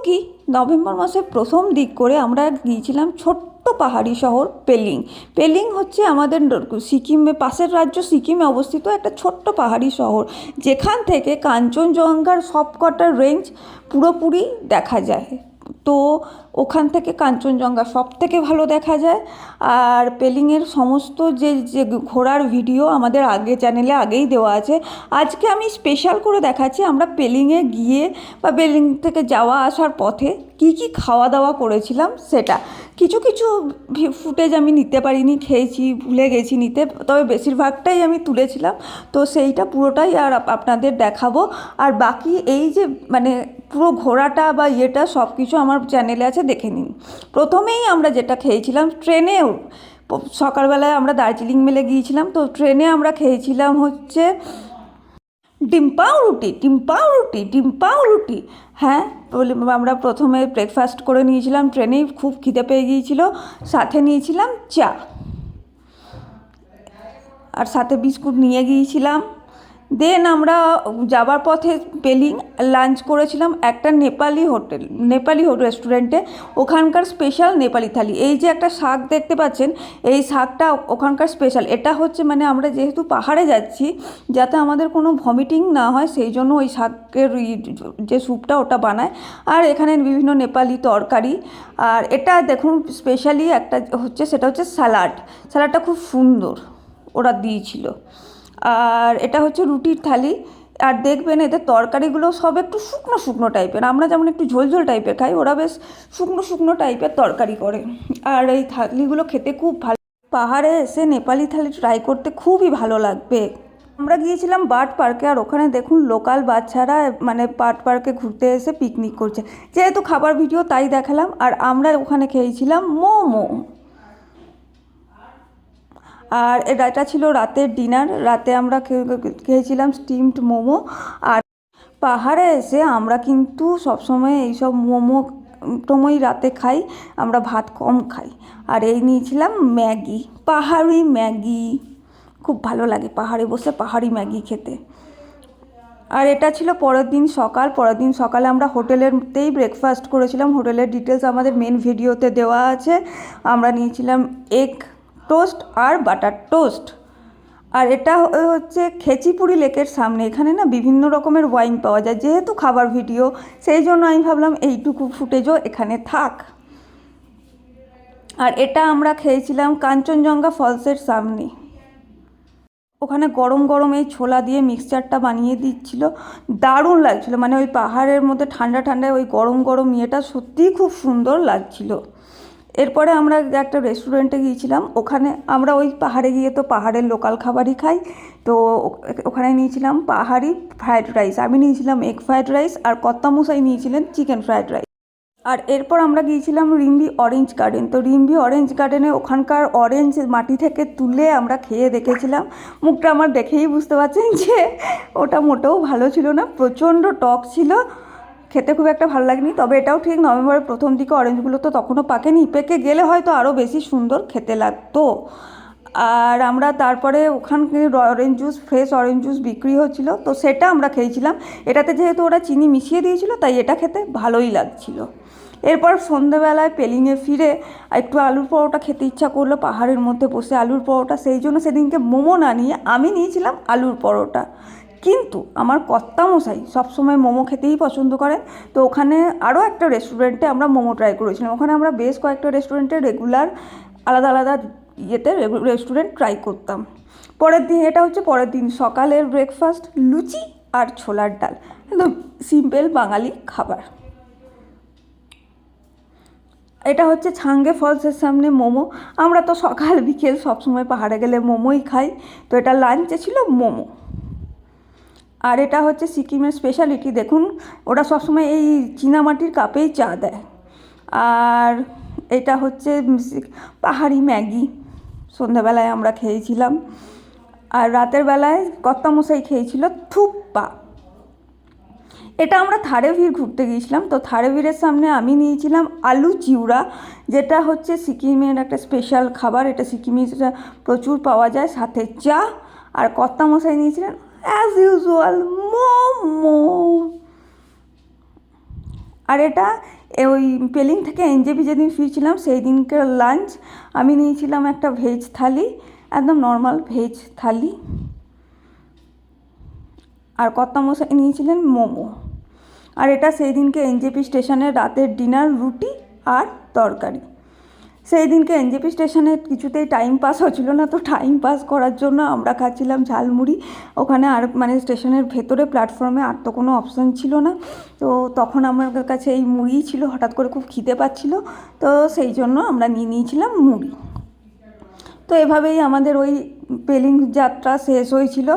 কি নভেম্বর মাসের প্রথম দিক করে আমরা গিয়েছিলাম ছোট্ট পাহাড়ি শহর পেলিং। পেলিং হচ্ছে আমাদের সিকিমে, পাশের রাজ্য সিকিমে অবস্থিত একটা ছোট্ট পাহাড়ি শহর, যেখান থেকে কাঞ্চনজঙ্ঘার সবকটা রেঞ্জ পুরোপুরি দেখা যায়। তো ওখান থেকে কাঞ্চনজঙ্ঘা সব থেকে ভালো দেখা যায়। আর পেলিংয়ের সমস্ত যে যে ঘোরার ভিডিও আমাদের আগে চ্যানেলে আগেই দেওয়া আছে। আজকে আমি স্পেশাল করে দেখাচ্ছি আমরা পেলিংয়ে গিয়ে বা পেলিং থেকে যাওয়া আসার পথে কি কি খাওয়া দাওয়া করেছিলাম সেটা। কিছু কিছু ফুটেজ আমি নিতে পারিনি, খেয়েছি, ভুলে গেছি নিতে, তবে বেশিরভাগটাই আমি তুলেছিলাম। তো সেইটা পুরোটাই আর আপনাদের দেখাবো। আর বাকি এই যে মানে পুরো ঘোরাটা বা ইয়েটা সব কিছু আমার চ্যানেলে আছে, দেখে নিন। প্রথমেই আমরা যেটা খেয়েছিলাম ট্রেনেও, সকালবেলায় আমরা দার্জিলিং মেলে গিয়েছিলাম, তো ট্রেনে আমরা খেয়েছিলাম হচ্ছে ডিম পাউরুটি। হ্যাঁ, আমরা প্রথমে ব্রেকফাস্ট করে নিয়েছিলাম ট্রেনেই, খুব খিদে পেয়ে গিয়েছিল। সাথে নিয়েছিলাম চা, আর সাথে বিস্কুট নিয়ে গিয়েছিলাম। দেন আমরা যাবার পথে পেলিং লাঞ্চ করেছিলাম একটা নেপালি রেস্টুরেন্টে। ওখানকার স্পেশাল নেপালি থালি, এই যে একটা শাক দেখতে পাচ্ছেন, এই শাকটা ওখানকার স্পেশাল। এটা হচ্ছে মানে আমরা যেহেতু পাহাড়ে যাচ্ছি, যাতে আমাদের কোনো ভমিটিং না হয় সেই জন্য ওই শাকের যে স্যুপটা ওটা বানায়। আর এখানে বিভিন্ন নেপালি তরকারি। আর এটা দেখুন স্পেশালি একটা হচ্ছে, সেটা হচ্ছে স্যালাডটা খুব সুন্দর ওরা দিয়েছিল। আর এটা হচ্ছে রুটির থালি। আর দেখবেন এদের তরকারিগুলো সব একটু শুকনো শুকনো টাইপের, আমরা যেমন একটু ঝোলঝোল টাইপের খাই, ওরা বেশ শুকনো শুকনো টাইপের তরকারি করে। আর এই থালিগুলো খেতে খুব ভালো। পাহাড়ে এসে নেপালি থালি ট্রাই করতে খুবই ভালো লাগবে। আমরা গিয়েছিলাম বার্ড পার্কে, আর ওখানে দেখুন লোকাল বাচ্চারা মানে বার্ড পার্কে ঘুরতে এসে পিকনিক করছে। যেহেতু খাবার ভিডিও তাই দেখালাম। আর আমরা ওখানে খেয়েছিলাম মোমো। আর এটা ছিল রাতের ডিনার। রাতে আমরা খেয়েছিলাম স্টিমড মোমো। আর পাহাড়ে এসে আমরা কিন্তু সবসময় এইসব মোমো টোমোই রাতে খাই, আমরা ভাত কম খাই। আর এই নিয়েছিলাম ম্যাগি, পাহাড়ি ম্যাগি। খুব ভালো লাগে পাহাড়ে বসে পাহাড়ি ম্যাগি খেতে। আর এটা ছিল পরের দিন সকালে আমরা হোটেলেরতেই ব্রেকফাস্ট করেছিলাম। হোটেলের ডিটেলস আমাদের মেন ভিডিওতে দেওয়া আছে। আমরা নিয়েছিলাম এগ টোস্ট আর বাটার টোস্ট। আর এটা হচ্ছে খেচিপুরি লেকের সামনে, এখানে না বিভিন্ন রকমের ওয়াইন পাওয়া যায়। যেহেতু খাবার ভিডিও, সেই জন্য আমি ভাবলাম এইটুকু ফুটেজও এখানে থাক। আর এটা আমরা খেয়েছিলাম কাঞ্চনজঙ্ঘা ফলসের সামনে। ওখানে গরম গরম এই ছোলা দিয়ে মিক্সচারটা বানিয়ে দিচ্ছিল, দারুণ লাগছিল। মানে ওই পাহাড়ের মধ্যে ঠান্ডা ঠান্ডায় ওই গরম গরম ইয়েটা সত্যিই খুব সুন্দর লাগছিল। এরপরে আমরা একটা রেস্টুরেন্টে গিয়েছিলাম। ওখানে আমরা ওই পাহাড়ে গিয়ে তো পাহাড়ের লোকাল খাবারই খাই। তো ওখানে নিয়েছিলাম পাহাড়ি ফ্রায়েড রাইস, আমি নিয়েছিলাম এগ ফ্রায়েড রাইস, আর কর্তামশাই নিয়েছিলেন চিকেন ফ্রায়েড রাইস। আর এরপর আমরা গিয়েছিলাম রিম্বি অরেঞ্জ গার্ডেন। তো রিম্বি অরেঞ্জ গার্ডেনে ওখানকার অরেঞ্জ মাটি থেকে তুলে আমরা খেয়ে দেখেছিলাম। মুখটা আমার দেখেই বুঝতে পারছেন যে ওটা মোটেও ভালো ছিল না, প্রচণ্ড টক ছিল, খেতে খুব একটা ভালো লাগেনি। তবে এটাও ঠিক নভেম্বরের প্রথম দিকে অরেঞ্জগুলো তো তখনও পাকেনি, পেকে গেলে হয়তো আরও বেশি সুন্দর খেতে লাগতো। আর আমরা তারপরে ওখানে ফ্রেশ অরেঞ্জ জুস বিক্রি হচ্ছিলো, তো সেটা আমরা খেয়েছিলাম। এটাতে যেহেতু ওরা চিনি মিশিয়ে দিয়েছিল, তাই এটা খেতে ভালোই লাগছিলো। এরপর সন্ধেবেলায় পেলিংয়ে ফিরে একটু আলুর পরোটা খেতে ইচ্ছা করলো, পাহাড়ের মধ্যে বসে আলুর পরোটা। সেই জন্য সেদিনকে মোমো না নিয়ে আমি নিয়েছিলাম আলুর পরোটা। কিন্তু আমার কর্তামশাই সবসময় মোমো খেতেই পছন্দ করেন। তো ওখানে আরও একটা রেস্টুরেন্টে আমরা মোমো ট্রাই করেছিলাম। ওখানে আমরা বেশ কয়েকটা রেস্টুরেন্টে রেগুলার আলাদা আলাদা রেস্টুরেন্ট ট্রাই করতাম। এটা হচ্ছে পরের দিন সকালের ব্রেকফাস্ট, লুচি আর ছোলার ডাল, একদম সিম্পল বাঙালি খাবার। এটা হচ্ছে ছাঙ্গে ফলসের সামনে মোমো। আমরা তো সকাল বিকেল সবসময় পাহাড়ে গেলে মোমোই খাই, তো এটা লাঞ্চে ছিল মোমো। আর এটা হচ্ছে সিকিমের স্পেশালিটি, দেখুন ওরা সবসময় এই চীনামাটির কাপেই চা দেয়। আর এটা হচ্ছে পাহাড়ি ম্যাগি, সন্ধ্যাবেলায় আমরা খেয়েছিলাম। আর রাতের বেলায় কর্তামশাই খেয়েছিল থুপ্পা। এটা আমরা থারেভির ঘুরতে গিয়েছিলাম। তো থারেভিরের সামনে আমি নিয়েছিলাম আলু চিউড়া, যেটা হচ্ছে সিকিমের একটা স্পেশাল খাবার। এটা সিকিমে প্রচুর পাওয়া যায়, সাথে চা। আর কর্তামশাই নিয়েছিলেন অ্যাজ ইউজুয়াল মোমো। আর এটা ওই পেলিং থেকে এনজেপি যেদিন ফিরছিলাম সেই দিনকার লাঞ্চ। আমি নিয়েছিলাম একটা ভেজ থালি, একদম নর্মাল ভেজ থালি, আর কর্তামশাই নিয়েছিলেন মোমো। আর এটা সেই দিনকে এনজেপি স্টেশনের রাতের ডিনার, রুটি আর তরকারি। সেই দিনকে এনজেপি স্টেশনে কিছুতেই টাইম পাস হচ্ছিল না, তো টাইম পাস করার জন্য আমরা খাচ্ছিলাম ঝালমুড়ি। ওখানে আর মানে স্টেশনের ভেতরে প্ল্যাটফর্মে আর তো কোনো অপশান ছিল না, তো তখন আমার কাছে এই মুড়িই ছিল। হঠাৎ করে খুব খিদে পাচ্ছিল, তো সেই জন্য আমরা নিয়ে নিয়েছিলাম মুড়ি। তো এভাবেই আমাদের ওই পেলিং যাত্রা শেষ হয়েছিল।